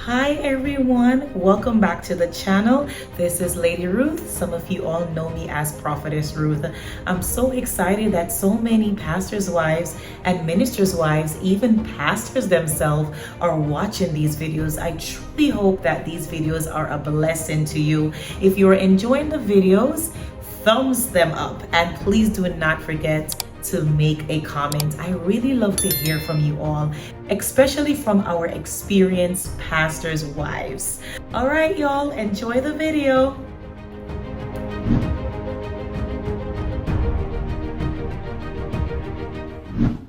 Hi everyone, welcome back to the channel. This is Lady Ruth. Some of you all know me as Prophetess Ruth. I'm so excited that so many pastors' wives and ministers' wives, even pastors themselves, are watching these videos. I truly hope that these videos are a blessing to you. If you are enjoying the videos, thumbs them up, and please do not forget to make a comment. I really love to hear from you all, especially from our experienced pastors' wives. All right, y'all, enjoy the video.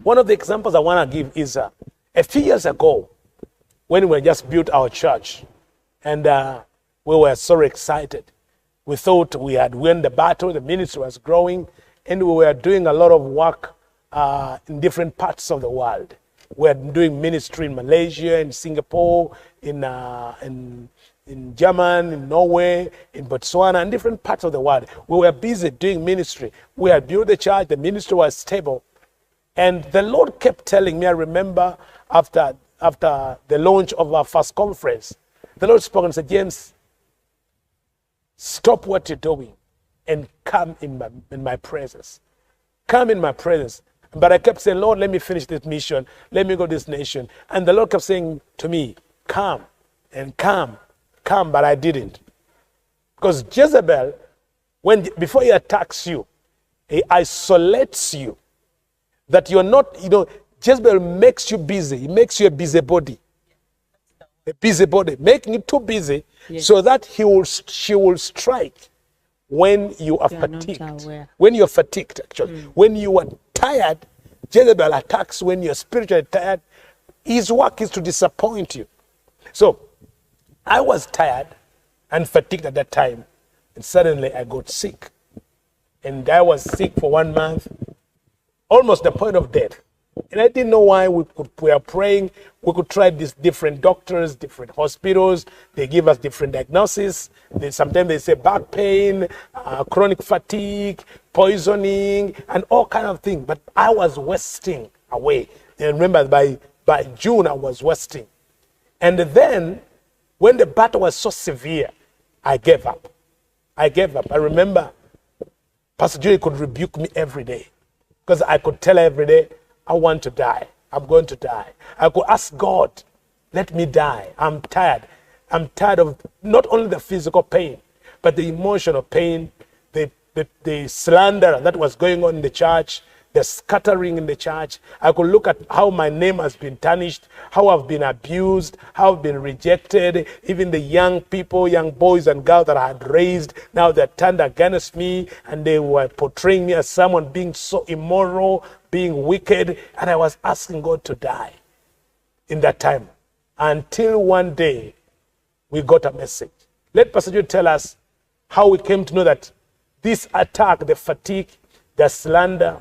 One of the examples I want to give is a few years ago when we just built our church, and we were so excited. We thought we had won the battle, the ministry was growing, and we were doing a lot of work in different parts of the world. We were doing ministry in Malaysia, in Singapore, in Germany, in Norway, in Botswana, and different parts of the world. We were busy doing ministry. We had built the church, the ministry was stable. And the Lord kept telling me, I remember after the launch of our first conference, the Lord spoke and said, James, stop what you're doing and come in my presence. Come in my presence. But I kept saying, Lord, let me finish this mission. Let me go to this nation. And the Lord kept saying to me, come and come, but I didn't. Because Jezebel, before he attacks you, he isolates you. That you're not, Jezebel makes you busy. He makes you a busybody. A busybody, making you too busy, yes, so that she will strike when you are fatigued. When you're fatigued, actually. When you are tired, Jezebel attacks when you're spiritually tired. His work is to disappoint you. So, I was tired and fatigued at that time. And suddenly I got sick. And I was sick for 1 month, almost the point of death. And I didn't know why. We were praying. We could try these different doctors, different hospitals. They give us different diagnoses. Sometimes they say back pain, chronic fatigue, poisoning, and all kind of things. But I was wasting away. And remember, by June, I was wasting. And then, when the battle was so severe, I gave up. I remember Pastor Julie could rebuke me every day, because I could tell her every day, I want to die. I'm going to die. I could ask God, let me die. I'm tired. I'm tired of not only the physical pain, but the emotional pain, the slander that was going on in the church, the scattering in the church. I could look at how my name has been tarnished, how I've been abused, how I've been rejected. Even the young people, young boys and girls that I had raised, now they're turned against me, and they were portraying me as someone being so immoral, being wicked. And I was asking God to die in that time. Until one day, we got a message. Let Pastor Jude tell us how we came to know that this attack, the fatigue, the slander,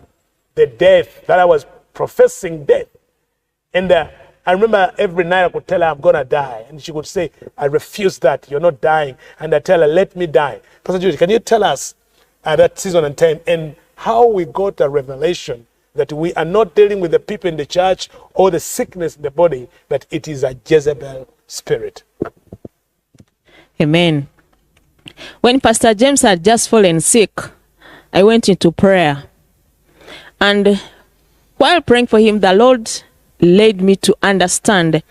the death, that I was professing death. And I remember every night I could tell her I'm going to die. And she would say, I refuse that. You're not dying. And I tell her, let me die. Pastor Judy, can you tell us at that season and time and how we got a revelation that we are not dealing with the people in the church or the sickness in the body, but it is a Jezebel spirit? Amen. When Pastor James had just fallen sick, I went into prayer. And while praying for him, the Lord led me to understand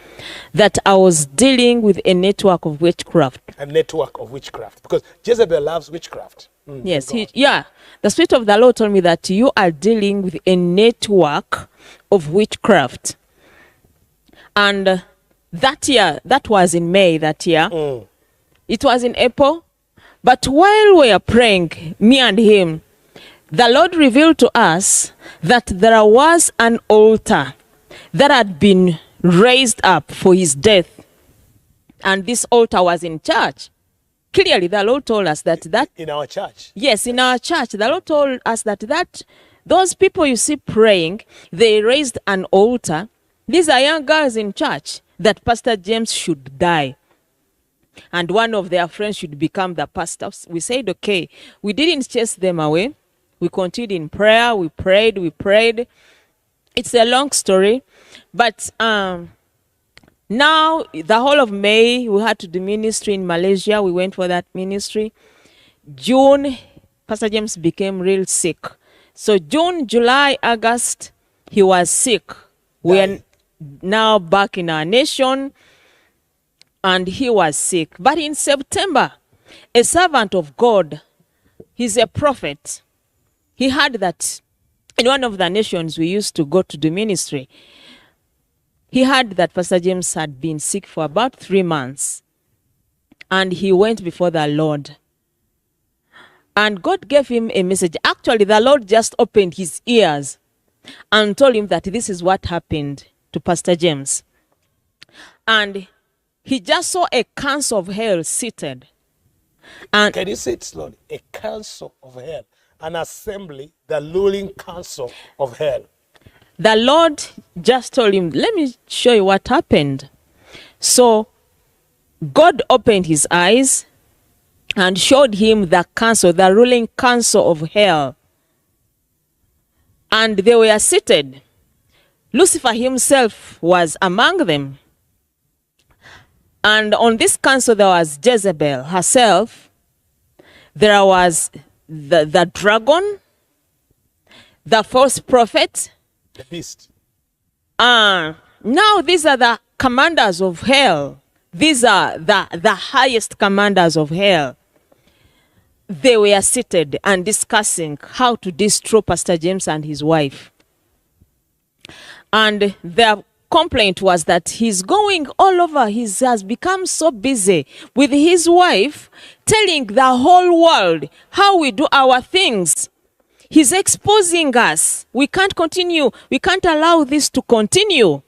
that I was dealing with a network of witchcraft. A network of witchcraft. Because Jezebel loves witchcraft. Yes, the Spirit of the Lord told me that you are dealing with a network of witchcraft. And that year, that was in May that year. It was in April. But while we were praying, me and him, the Lord revealed to us that there was an altar that had been raised up for his death. And this altar was in church. Clearly, the Lord told us that... In our church? Yes, in our church. The Lord told us that those people you see praying, they raised an altar. These are young girls in church that Pastor James should die. And one of their friends should become the pastor. We said, okay. We didn't chase them away. We continued in prayer. We prayed. It's a long story. But Now, the whole of May, we had to do ministry in Malaysia. We went for that ministry. June, Pastor James became real sick. So June, July, August, he was sick. We are now back in our nation, and he was sick. But in September, a servant of God, he's a prophet. He heard that in one of the nations we used to go to do ministry, he heard that Pastor James had been sick for about 3 months. And he went before the Lord. And God gave him a message. Actually, the Lord just opened his ears and told him that this is what happened to Pastor James. And he just saw a council of hell seated. And can you say it slowly? A council of hell. An assembly, the ruling council of hell. The Lord just told him, let me show you what happened. So God opened his eyes and showed him the council, the ruling council of hell. And they were seated. Lucifer himself was among them. And on this council there was Jezebel herself. There was the dragon, the false prophet. The beast. Now these are the commanders of hell. These are the highest commanders of hell. They were seated and discussing how to destroy Pastor James and his wife. And their complaint was that he's going all over. He has become so busy with his wife, telling the whole world how we do our things. He's exposing us. We can't continue. We can't allow this to continue.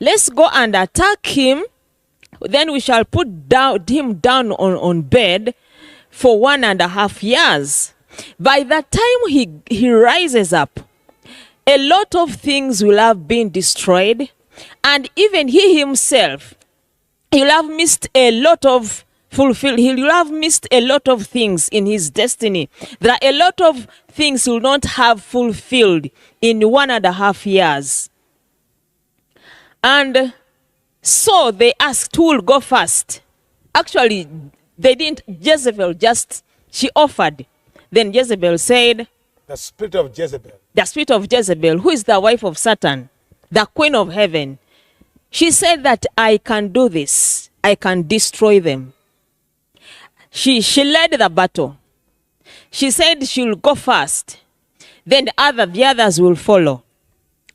Let's go and attack him. Then we shall put him down on bed for 1.5 years. By the time he rises up, a lot of things will have been destroyed. And even he himself, he'll have missed a lot of he'll have missed a lot of things in his destiny. There are a lot of things he will not have fulfilled in 1.5 years. And so they asked who will go first. Actually, they didn't. Jezebel she offered. Then Jezebel said, the spirit of Jezebel. The spirit of Jezebel, who is the wife of Satan, the queen of heaven. She said that I can do this. I can destroy them. She led the battle. She said she'll go first. Then the others will follow.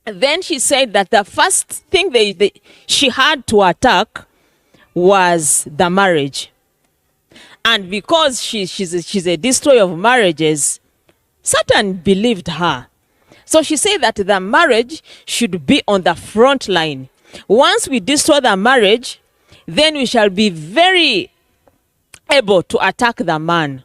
Then she said that the first thing she had to attack was the marriage. And because she's a destroyer of marriages, Satan believed her. So she said that the marriage should be on the front line. Once we destroy the marriage, then we shall be very able to attack the man.